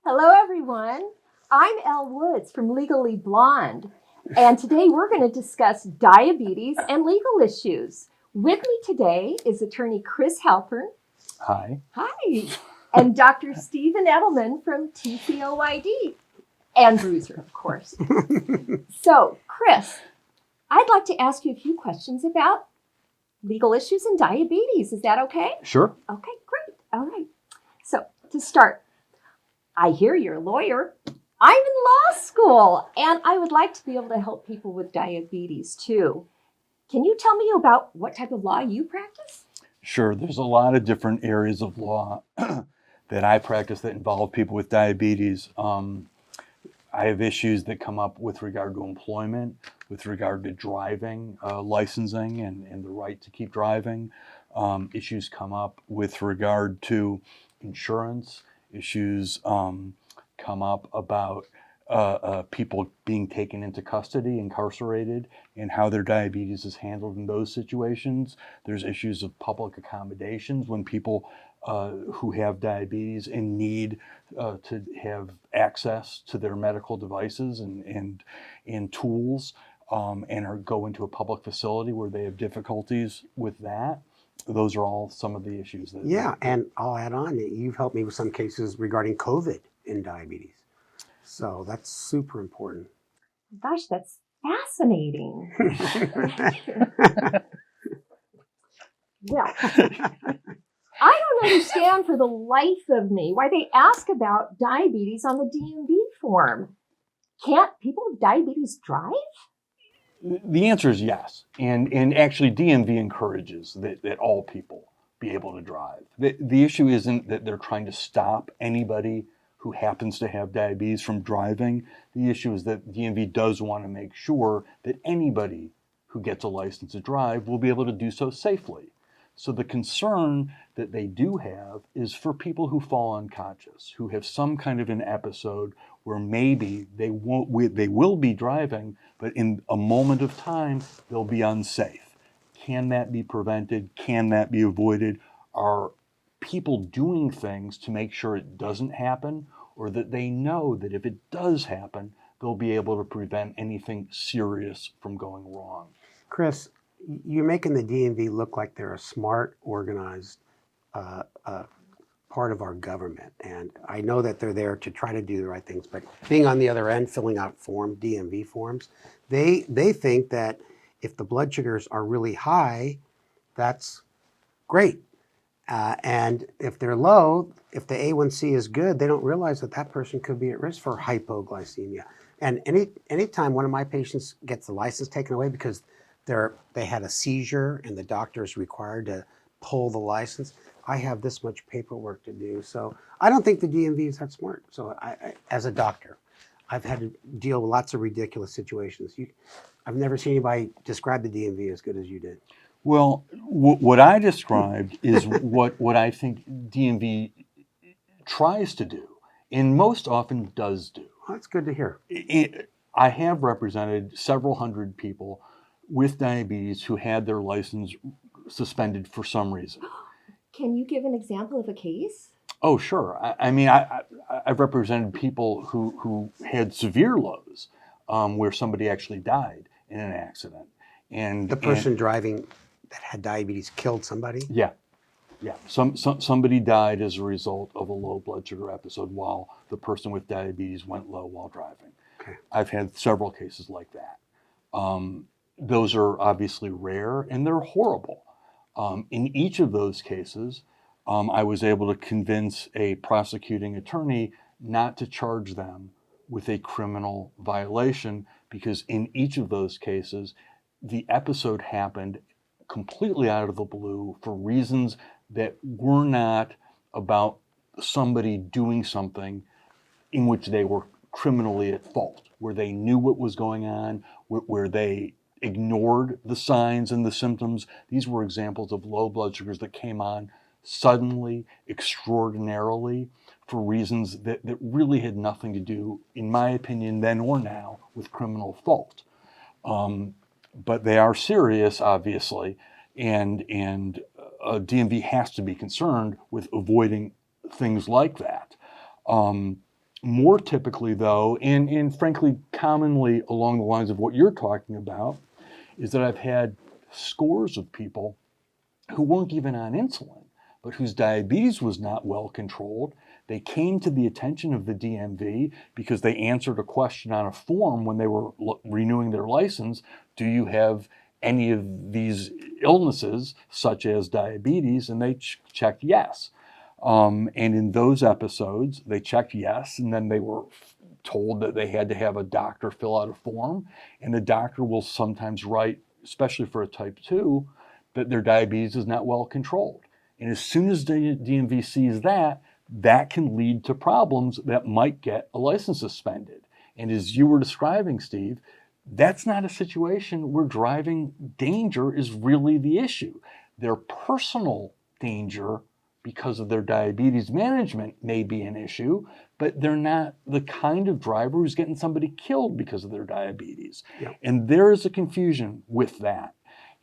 Hello, everyone. I'm Elle Woods from Legally Blonde, and today we're going to discuss diabetes and legal issues. With me today is attorney Kriss Halpern. Hi. Hi. And Dr. Stephen Edelman from TCOYD, and Bruiser, of course. So, Kriss, I'd like to ask you a few questions about legal issues and diabetes. Is that okay? Sure. Okay, great. All right. So, to start, I hear you're a lawyer. I'm in law school, and I would like to be able to help people with diabetes too. Can you tell me about what type of law you practice? Sure. There's a lot of different areas of law that I practice that involve people with diabetes. I have issues that come up with regard to employment, with regard to driving, licensing, and the right to keep driving. Issues come up with regard to insurance. Issues come up about people being taken into custody, incarcerated, and how their diabetes is handled in those situations. There's issues of public accommodations when people who have diabetes and need to have access to their medical devices and tools and go into a public facility where they have difficulties with that. Those are all some of the issues. And I'll add on, you've helped me with some cases regarding COVID in diabetes. So that's super important. Gosh, that's fascinating. Well, I don't understand for the life of me why they ask about diabetes on the DMV form. Can't people with diabetes drive? The answer is yes. And actually DMV encourages that all people be able to drive. The issue isn't that they're trying to stop anybody who happens to have diabetes from driving. The issue is that DMV does want to make sure that anybody who gets a license to drive will be able to do so safely. So the concern that they do have is for people who fall unconscious, who have some kind of an episode where maybe they will be driving, but in a moment of time, they'll be unsafe. Can that be prevented? Can that be avoided? Are people doing things to make sure it doesn't happen, or that they know that if it does happen, they'll be able to prevent anything serious from going wrong? Kriss, you're making the DMV look like they're a smart, organized part of our government. And I know that they're there to try to do the right things, but being on the other end, filling out DMV forms, they think that if the blood sugars are really high, that's great. And if they're low, if the A1C is good, they don't realize that that person could be at risk for hypoglycemia. And anytime one of my patients gets the license taken away because they had a seizure and the doctor is required to pull the license, I have this much paperwork to do. So I don't think the DMV is that smart. So I as a doctor, I've had to deal with lots of ridiculous situations. I've never seen anybody describe the DMV as good as you did. Well, what I described is what I think DMV tries to do, and most often does do. Well, that's good to hear. I have represented several hundred people with diabetes who had their license suspended for some reason. Can you give an example of a case? Oh, sure. I've represented people who had severe lows where somebody actually died in an accident. And the person driving that had diabetes killed somebody? Yeah. Somebody died as a result of a low blood sugar episode while the person with diabetes went low while driving. Okay. I've had several cases like that. Those are obviously rare and they're horrible. In each of those cases, I was able to convince a prosecuting attorney not to charge them with a criminal violation because in each of those cases, the episode happened completely out of the blue for reasons that were not about somebody doing something in which they were criminally at fault, where they knew what was going on, where they ignored the signs and the symptoms. These were examples of low blood sugars that came on suddenly, extraordinarily, for reasons that really had nothing to do, in my opinion, then or now, with criminal fault. But they are serious, obviously, and DMV has to be concerned with avoiding things like that. More typically, though, and frankly, commonly along the lines of what you're talking about, is that I've had scores of people who weren't even on insulin, but whose diabetes was not well controlled. They came to the attention of the DMV because they answered a question on a form when they were renewing their license. Do you have any of these illnesses, such as diabetes? And they checked yes. And in those episodes, they checked yes, and then they were told that they had to have a doctor fill out a form. And the doctor will sometimes write, especially for a type 2, that their diabetes is not well controlled. And as soon as the DMV sees that, that can lead to problems that might get a license suspended. And as you were describing, Steve, that's not a situation where driving danger is really the issue. Their personal danger because of their diabetes management may be an issue, but they're not the kind of driver who's getting somebody killed because of their diabetes. Yep. And there is a confusion with that.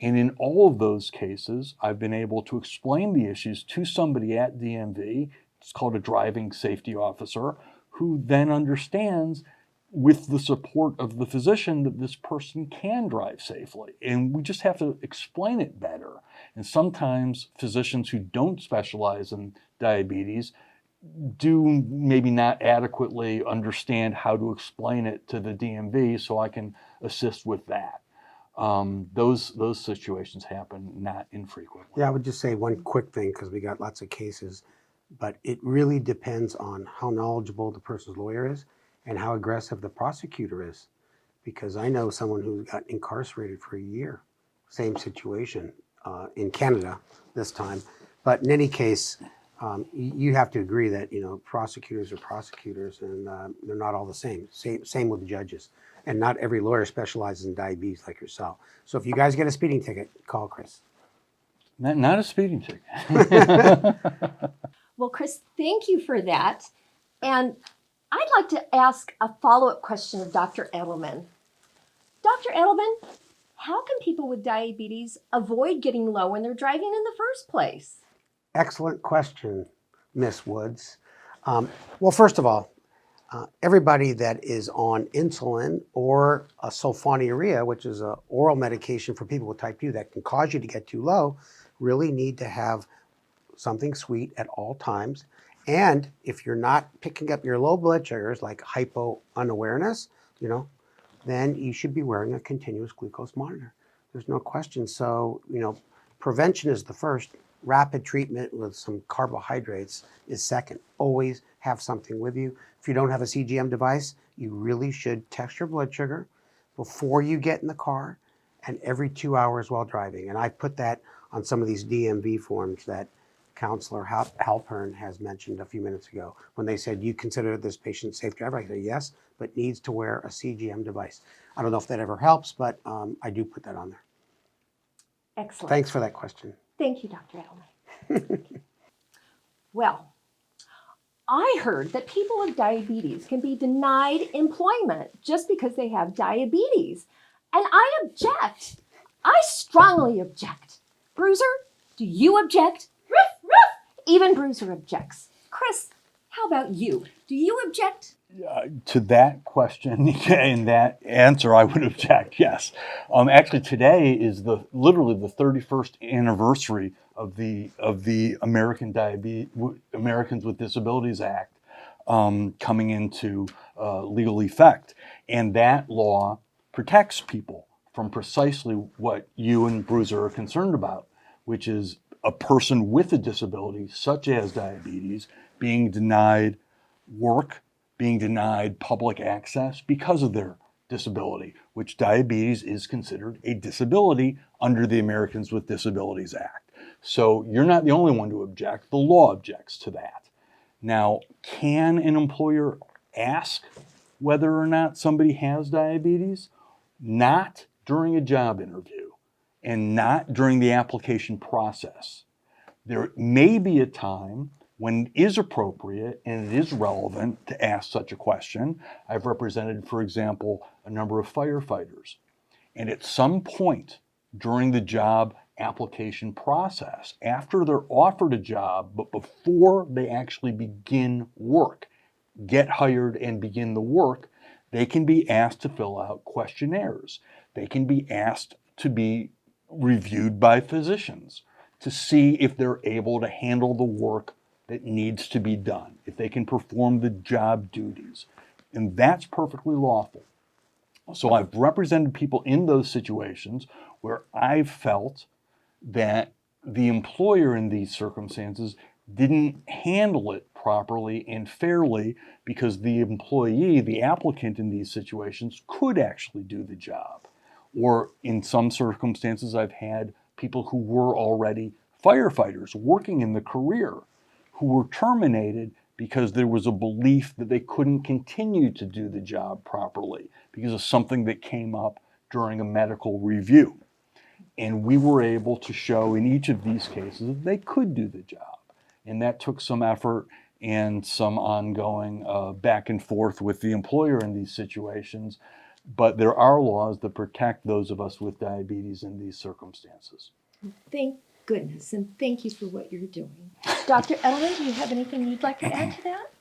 And in all of those cases, I've been able to explain the issues to somebody at DMV. It's called a driving safety officer, who then understands, with the support of the physician, that this person can drive safely. And we just have to explain it better. And sometimes physicians who don't specialize in diabetes do maybe not adequately understand how to explain it to the DMV, so I can assist with that. Those situations happen not infrequently. Yeah, I would just say one quick thing, because we got lots of cases, but it really depends on how knowledgeable the person's lawyer is and how aggressive the prosecutor is. Because I know someone who got incarcerated for a year, same situation in Canada this time. But in any case, you have to agree that, you know, prosecutors are prosecutors, and they're not all the same. Same with the judges. And not every lawyer specializes in diabetes like yourself. So if you guys get a speeding ticket, call Kriss. Not a speeding ticket. Well, Kriss, thank you for that. And I'd like to ask a follow-up question of Dr. Edelman. Dr. Edelman, how can people with diabetes avoid getting low when they're driving in the first place? Excellent question, Miss Woods. Well, first of all, everybody that is on insulin or a sulfonylurea, which is an oral medication for people with type 2 that can cause you to get too low, really need to have something sweet at all times. And if you're not picking up your low blood sugars, like hypo-unawareness, you know, then you should be wearing a continuous glucose monitor. There's no question. So, you know, prevention is the first. Rapid treatment with some carbohydrates is second. Always have something with you. If you don't have a CGM device, you really should test your blood sugar before you get in the car and every 2 hours while driving. And I put that on some of these DMV forms that Counselor Halpern has mentioned a few minutes ago, when they said, you consider this patient safe driver? I say yes, but needs to wear a CGM device. I don't know if that ever helps, but I do put that on there. Excellent. Thanks for that question. Thank you, Dr. Edelman. Well, I heard that people with diabetes can be denied employment just because they have diabetes. And I object. I strongly object. Bruiser, do you object? Ruff, ruff. Even Bruiser objects. Kriss, how about you? Do you object? To that question and that answer, I would object, yes. Actually, today is literally the 31st anniversary of the Americans with Disabilities Act coming into legal effect. And that law protects people from precisely what you and Bruiser are concerned about, which is a person with a disability, such as diabetes, being denied work, being denied public access because of their disability, which diabetes is considered a disability under the Americans with Disabilities Act. So you're not the only one to object. The law objects to that. Now, can an employer ask whether or not somebody has diabetes? Not during a job interview and not during the application process. There may be a time when it is appropriate and it is relevant to ask such a question. I've represented, for example, a number of firefighters. And at some point during the job application process, after they're offered a job, but before they actually begin work, get hired and begin the work, they can be asked to fill out questionnaires. They can be asked to be reviewed by physicians to see if they're able to handle the work that needs to be done, if they can perform the job duties. And that's perfectly lawful. So I've represented people in those situations where I've felt that the employer in these circumstances didn't handle it properly and fairly because the employee, the applicant in these situations, could actually do the job. Or in some circumstances, I've had people who were already firefighters working in the career who were terminated because there was a belief that they couldn't continue to do the job properly because of something that came up during a medical review. And we were able to show in each of these cases that they could do the job. And that took some effort and some ongoing back and forth with the employer in these situations. But there are laws that protect those of us with diabetes in these circumstances. Thank goodness, and thank you for what you're doing. Dr. Edelman, do you have anything you'd like to add to that?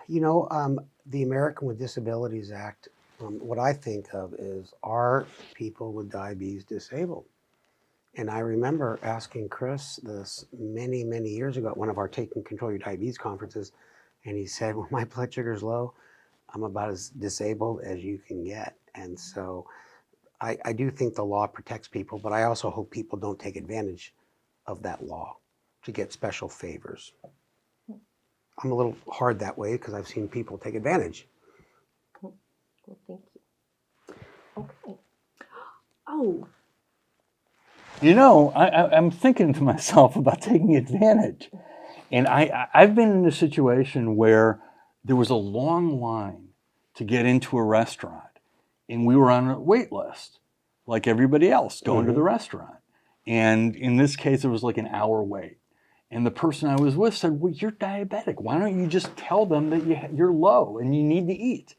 You know, the American with Disabilities Act, what I think of is, are people with diabetes disabled? And I remember asking Kriss this many, many years ago at one of our Taking Control of Your Diabetes conferences, and he said, when my blood sugar's low, I'm about as disabled as you can get. And so I do think the law protects people, but I also hope people don't take advantage of that law to get special favors. I'm a little hard that way because I've seen people take advantage. Well, thank you. Okay. Oh, You know, I'm thinking to myself about taking advantage. And I've been in a situation where there was a long line to get into a restaurant, and we were on a wait list, like everybody else going to the restaurant. And in this case, it was like an hour wait. And the person I was with said, well, you're diabetic. Why don't you just tell them that you're low and you need to eat?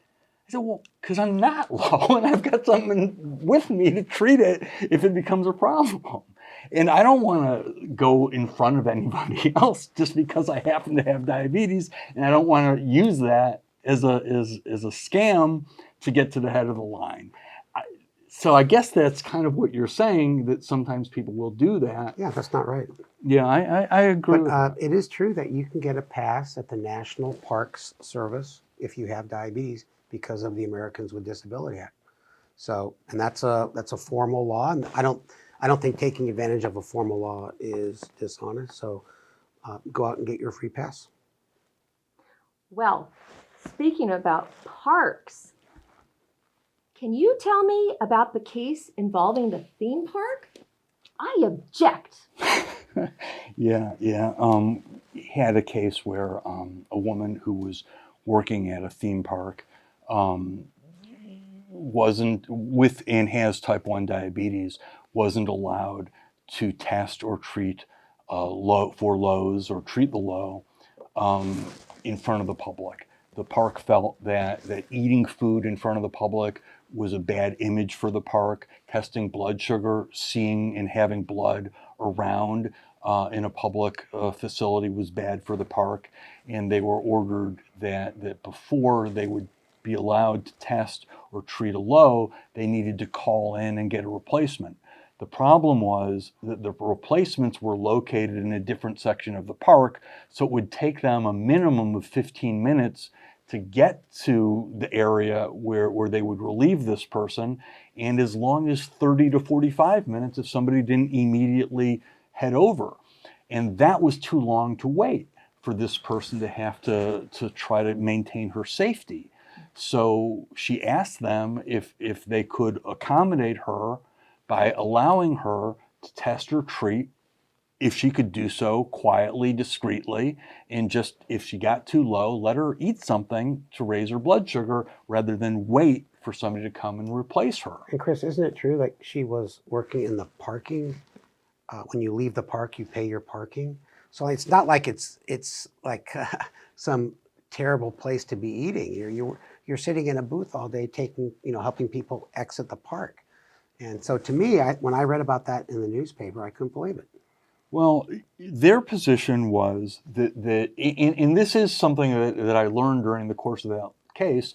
I said, well, because I'm not low and I've got something with me to treat it if it becomes a problem. And I don't want to go in front of anybody else just because I happen to have diabetes, and I don't want to use that as a scam to get to the head of the line. So I guess that's kind of what you're saying, that sometimes people will do that. Yeah, that's not right. Yeah, I agree with that. But it is true that you can get a pass at the National Parks Service if you have diabetes because of the Americans with Disability Act. So, and that's a formal law, and I don't think taking advantage of a formal law is dishonest. So, go out and get your free pass. well, speaking about parks, can you tell me about the case involving the theme park? I object. Yeah. Had a case where a woman who was working at a theme park wasn't with and has type 1 diabetes, wasn't allowed to test or treat for lows or treat the low in front of the public. The park felt that eating food in front of the public was a bad image for the park. Testing blood sugar, seeing and having blood around in a public facility was bad for the park. And they were ordered that before they would be allowed to test or treat a low, they needed to call in and get a replacement. The problem was that the replacements were located in a different section of the park, so it would take them a minimum of 15 minutes to get to the area where they would relieve this person, and as long as 30 to 45 minutes if somebody didn't immediately head over. And that was too long to wait for this person to have to try to maintain her safety. So she asked them if they could accommodate her by allowing her to test or treat, if she could do so quietly, discreetly, and just if she got too low, let her eat something to raise her blood sugar rather than wait for somebody to come and replace her. And Kriss, isn't it true like she was working in the parking? When you leave the park, you pay your parking. So it's not like it's like some terrible place to be eating. You're sitting in a booth all day, helping people exit the park. And so to me, when I read about that in the newspaper, I couldn't believe it. Well, their position was and this is something that I learned during the course of that case,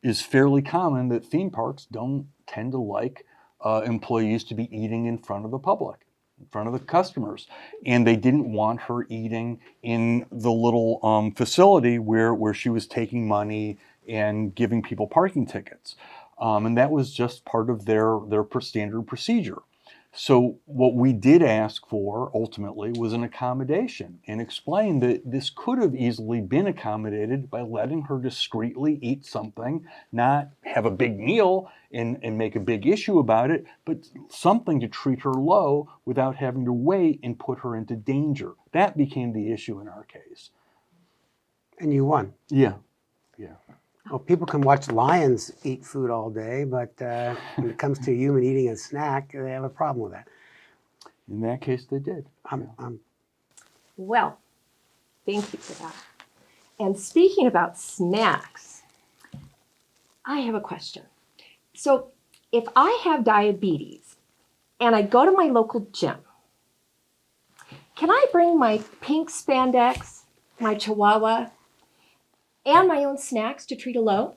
is fairly common that theme parks don't tend to like employees to be eating in front of the public, in front of the customers. And they didn't want her eating in the little facility where she was taking money and giving people parking tickets. And that was just part of their standard procedure. So what we did ask for ultimately was an accommodation, and explain that this could have easily been accommodated by letting her discreetly eat something, not have a big meal and make a big issue about it, but something to treat her low without having to wait and put her into danger. That became the issue in our case. And you won. Yeah, yeah. Well, people can watch lions eat food all day, but when it comes to a human eating a snack, they have a problem with that. In that case, they did. Well, thank you for that. And speaking about snacks, I have a question. So if I have diabetes and I go to my local gym, can I bring my pink spandex, my chihuahua, and my own snacks to treat a low?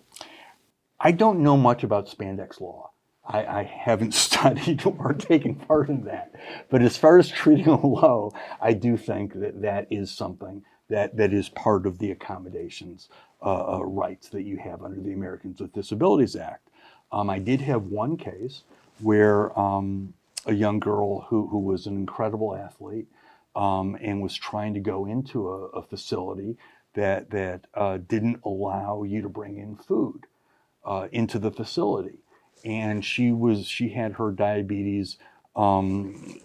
I don't know much about spandex law. I haven't studied or taken part in that. But as far as treating a low, I do think that is something that is part of the accommodations rights that you have under the Americans with Disabilities Act. I did have one case where a young girl who was an incredible athlete and was trying to go into a facility that didn't allow you to bring in food into the facility, and she had her diabetes. What's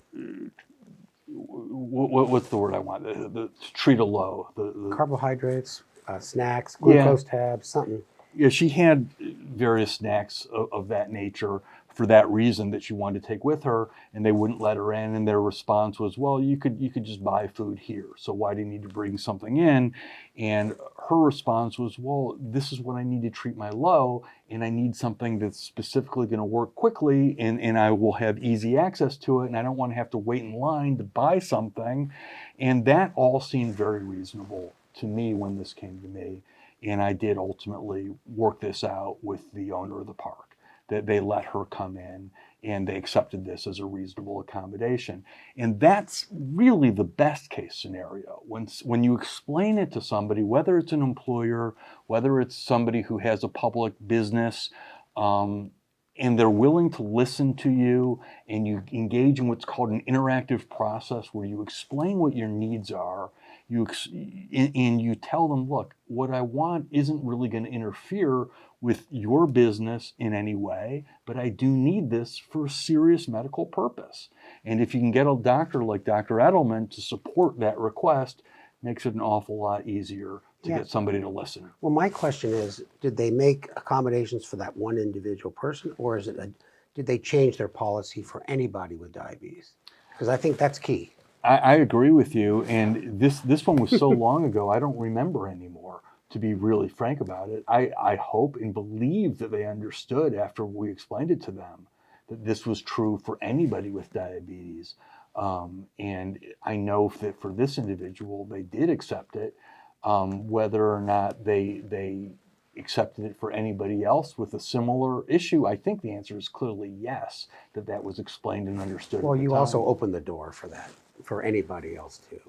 the word I want? The treat a low. The Carbohydrates, snacks, glucose tabs, something. Yeah, she had various snacks of that nature for that reason that she wanted to take with her, and they wouldn't let her in. And their response was, "Well, you could just buy food here. So why do you need to bring something in?" And her response was, "Well, this is what I need to treat my low, and I need something that's specifically going to work quickly, and I will have easy access to it, and I don't want to have to wait in line to buy something." And that all seemed very reasonable to me when this came to me. And I did ultimately work this out with the owner of the park, that they let her come in and they accepted this as a reasonable accommodation. And that's really the best case scenario. When you explain it to somebody, whether it's an employer, whether it's somebody who has a public business, and they're willing to listen to you, and you engage in what's called an interactive process where you explain what your needs are, and you tell them, look, what I want isn't really going to interfere with your business in any way, but I do need this for a serious medical purpose. And if you can get a doctor like Dr. Edelman to support that request, makes it an awful lot easier to get somebody to listen. Well, my question is, did they make accommodations for that one individual person, or did they change their policy for anybody with diabetes? Because I think that's key. I agree with you, and this one was so long ago, I don't remember anymore, to be really frank about it. I hope and believe that they understood after we explained it to them that this was true for anybody with diabetes. And I know that for this individual, they did accept it. Whether or not they accepted it for anybody else with a similar issue, I think the answer is clearly yes, that was explained and understood. Well, you also opened the door for that, for anybody else too.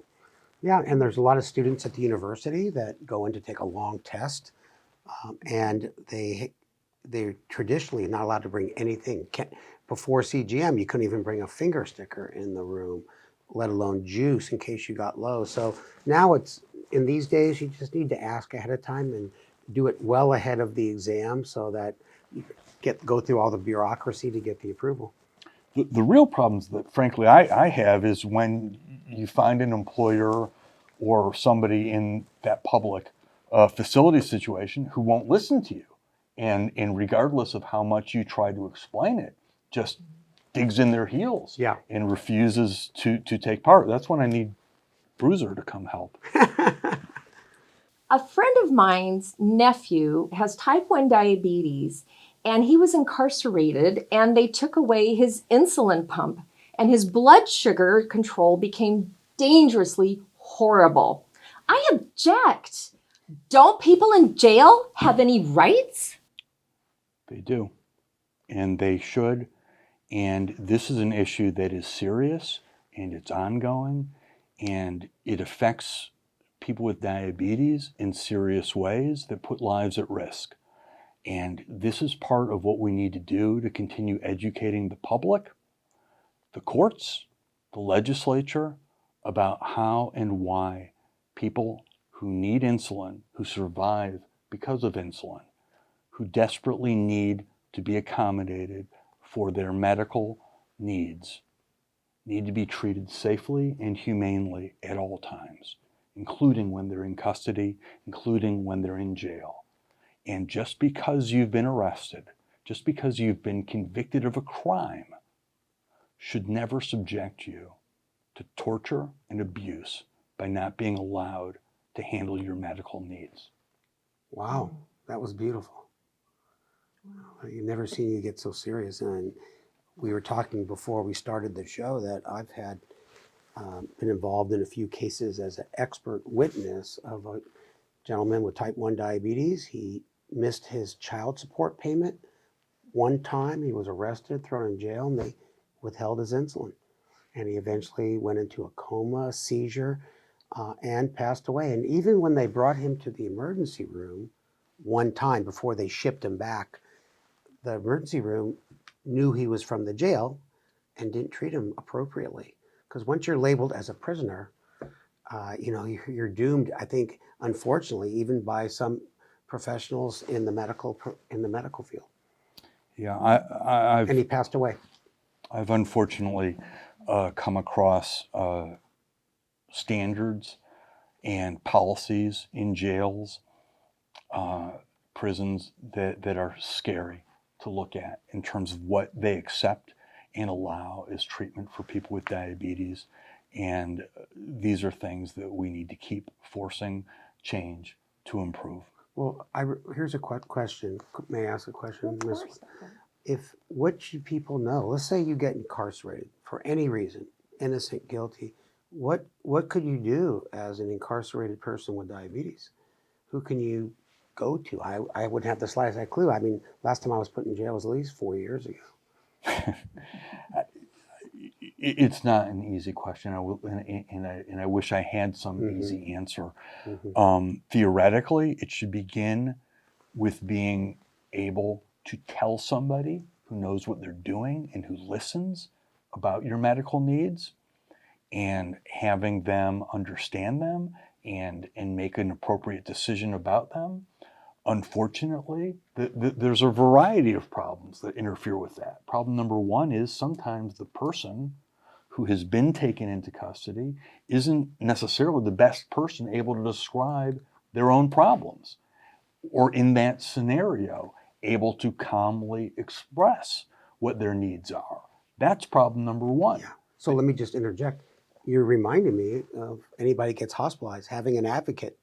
Yeah, and there's a lot of students at the university that go in to take a long test, and they're traditionally not allowed to bring anything. Before CGM, you couldn't even bring a finger sticker in the room, let alone juice in case you got low. So now in these days, you just need to ask ahead of time and do it well ahead of the exam so that you go through all the bureaucracy to get the approval. The real problems that, frankly, I have is when you find an employer or somebody in that public facility situation who won't listen to you. And regardless of how much you try to explain it, just digs in their heels and refuses to take part. That's when I need Bruiser to come help. A friend of mine's nephew has type 1 diabetes, and he was incarcerated, and they took away his insulin pump, and his blood sugar control became dangerously horrible. I object. Don't people in jail have any rights? They do, and they should. And this is an issue that is serious, and it's ongoing, and it affects people with diabetes in serious ways that put lives at risk. And this is part of what we need to do to continue educating the public, the courts, the legislature, about how and why people who need insulin, who survive because of insulin, who desperately need to be accommodated for their medical needs, need to be treated safely and humanely at all times, including when they're in custody, including when they're in jail. And just because you've been arrested, just because you've been convicted of a crime, should never subject you to torture and abuse by not being allowed to handle your medical needs. Wow, that was beautiful. You've never seen you get so serious. And we were talking before we started the show that I've had been involved in a few cases as an expert witness of a gentleman with type 1 diabetes. He missed his child support payment one time. He was arrested, thrown in jail, and they withheld his insulin. And he eventually went into a coma, a seizure, and passed away. And even when they brought him to the emergency room one time before they shipped him back, the emergency room knew he was from the jail and didn't treat him appropriately. Because once you're labeled as a prisoner, you're doomed, I think, unfortunately, even by some professionals in the medical field. Yeah, I've And he passed away. I've unfortunately come across standards and policies in jails, prisons that are scary to look at in terms of what they accept and allow as treatment for people with diabetes. And these are things that we need to keep forcing change to improve. Well, here's a question. May I ask a question, Of Ms. course. What should people know? Let's say you get incarcerated for any reason, innocent, guilty. What could you do as an incarcerated person with diabetes? Who can you go to? I wouldn't have the slightest clue. I mean, last time I was put in jail was at least 4 years ago. It's not an easy question, and I wish I had some easy answer. Theoretically, it should begin with being able to tell somebody who knows what they're doing and who listens about your medical needs, and having them understand them and make an appropriate decision about them. Unfortunately, there's a variety of problems that interfere with that. Problem number one is sometimes the person who has been taken into custody isn't necessarily the best person able to describe their own problems, or in that scenario, able to calmly express what their needs are. That's problem number one. Yeah. So let me just interject. You're reminding me of anybody gets hospitalized, having an advocate.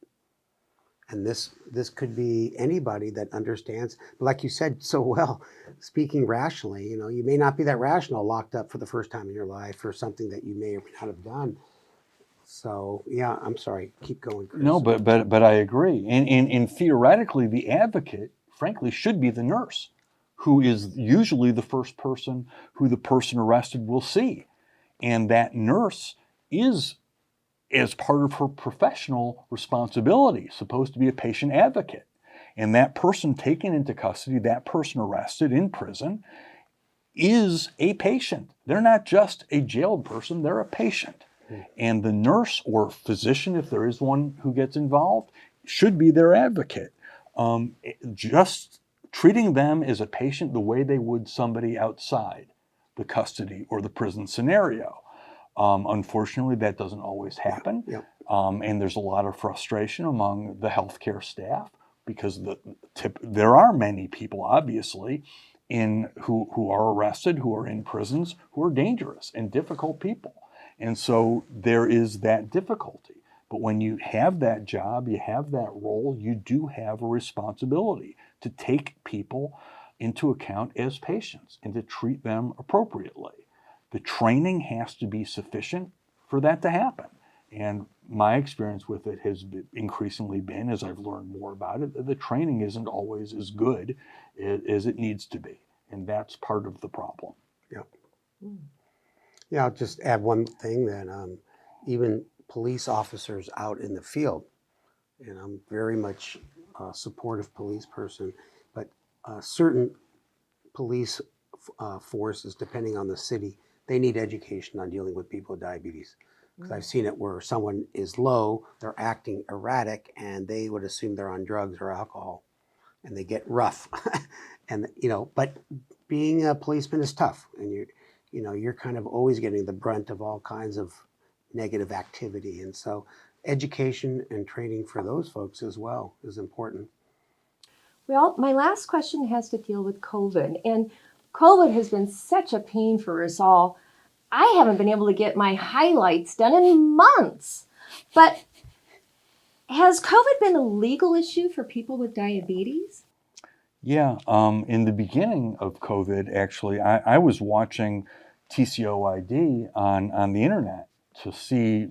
And this could be anybody that understands, but like you said so well, speaking rationally, you may not be that rational locked up for the first time in your life for something that you may or may not have done. So yeah, I'm sorry, keep going, Kriss. No, but I agree. And theoretically, the advocate, frankly, should be the nurse, who is usually the first person who the person arrested will see. And that nurse is, as part of her professional responsibility, supposed to be a patient advocate. And that person taken into custody, that person arrested in prison, is a patient. They're not just a jailed person, they're a patient. And the nurse or physician, if there is one who gets involved, should be their advocate. Just treating them as a patient the way they would somebody outside the custody or the prison scenario. Unfortunately, that doesn't always happen. Yep. And there's a lot of frustration among the healthcare staff because there are many people, obviously, who are arrested, who are in prisons, who are dangerous and difficult people. And so there is that difficulty. But when you have that job, you have that role, you do have a responsibility to take people into account as patients and to treat them appropriately. The training has to be sufficient for that to happen. And my experience with it has increasingly been, as I've learned more about it, that the training isn't always as good as it needs to be. And that's part of the problem. Yeah. Yeah, I'll just add one thing that even police officers out in the field, and I'm very much a supportive police person, but certain police forces, depending on the city, they need education on dealing with people with diabetes. Because I've seen it where someone is low, they're acting erratic, and they would assume they're on drugs or alcohol, and they get rough. And but being a policeman is tough, and you're kind of always getting the brunt of all kinds of negative activity, and so education and training for those folks as well is important. Well, my last question has to deal with COVID, and COVID has been such a pain for us all. I haven't been able to get my highlights done in months. But has COVID been a legal issue for people with diabetes? Yeah, in the beginning of COVID, actually, I was watching TCOYD on the internet to see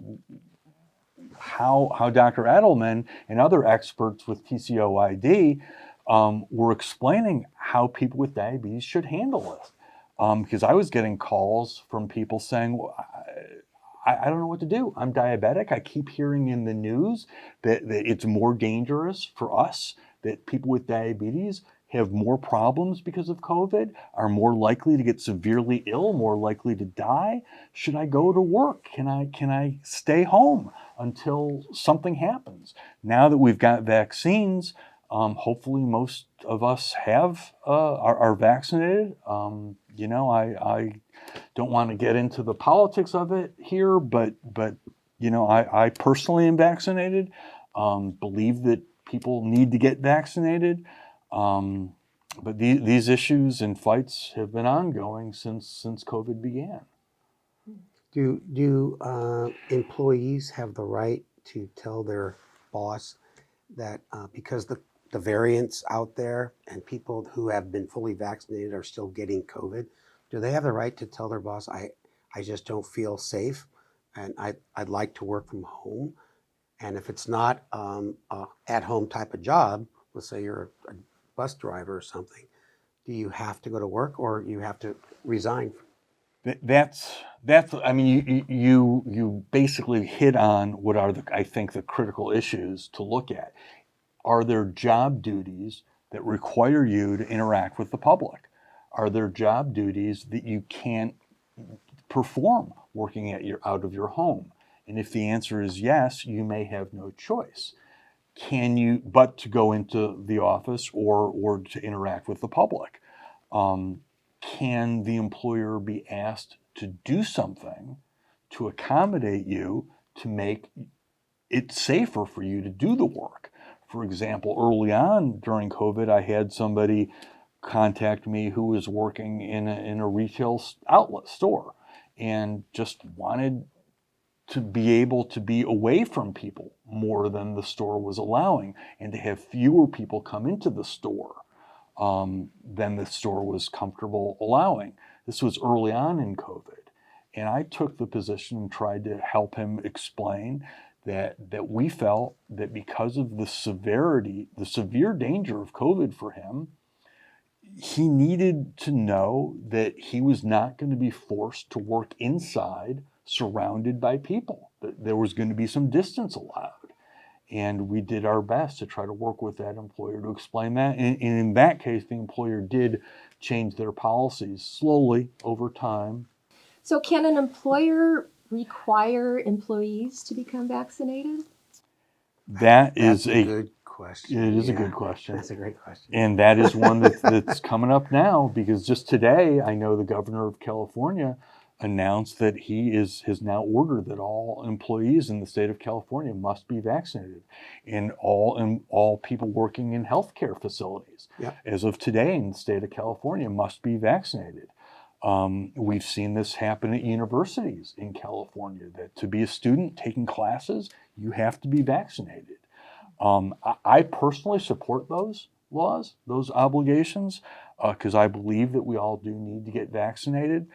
how Dr. Edelman and other experts with TCOYD were explaining how people with diabetes should handle it. Because I was getting calls from people saying, well, I don't know what to do. I'm diabetic. I keep hearing in the news that it's more dangerous for us, that people with diabetes have more problems because of COVID, are more likely to get severely ill, more likely to die. Should I go to work? Can I stay home until something happens? Now that we've got vaccines, hopefully most of us are vaccinated. I don't want to get into the politics of it here, but I personally am vaccinated. Believe that people need to get vaccinated. But these issues and fights have been ongoing since COVID began. Do employees have the right to tell their boss that because the variants out there and people who have been fully vaccinated are still getting COVID, do they have the right to tell their boss, I just don't feel safe and I'd like to work from home? And if it's not a at-home type of job, let's say you're a bus driver or something, do you have to go to work or you have to resign? That's I mean, you basically hit on what are I think the critical issues to look at. Are there job duties that require you to interact with the public? Are there job duties that you can't perform working out of your home? And if the answer is yes, you may have no choice. But to go into the office or to interact with the public? Can the employer be asked to do something to accommodate you to make it safer for you to do the work? For example, early on during COVID, I had somebody contact me who was working in a retail outlet store and just wanted to be able to be away from people more than the store was allowing and to have fewer people come into the store than the store was comfortable allowing. This was early on in COVID. And I took the position and tried to help him explain that we felt that because of the severe danger of COVID for him, he needed to know that he was not going to be forced to work inside surrounded by people, that there was going to be some distance allowed. And we did our best to try to work with that employer to explain that. And in that case, the employer did change their policies slowly over time. So can an employer require employees to become vaccinated? That's a good question. It is a good question. That's a great question. And that is one that's coming up now, because just today, I know the governor of California announced that he has now ordered that all employees in the state of California must be vaccinated, and all people working in healthcare facilities, as of today in the state of California, must be vaccinated. We've seen this happen at universities in California, that to be a student taking classes, you have to be vaccinated. I personally support those laws, those obligations, because I believe that we all do need to get vaccinated.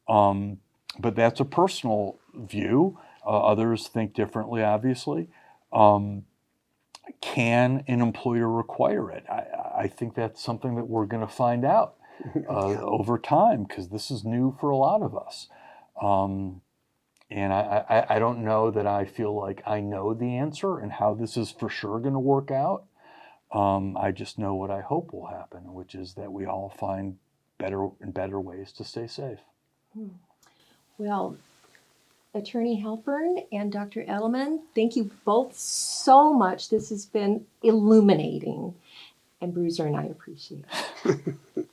But that's a personal view. Others think differently, obviously. Can an employer require it? I think that's something that we're going to find out over time, because this is new for a lot of us. And I don't know that I feel like I know the answer and how this is for sure going to work out. I just know what I hope will happen, which is that we all find better and better ways to stay safe. Well, Attorney Halpern and Dr. Edelman, thank you both so much. This has been illuminating, and Bruiser and I appreciate it.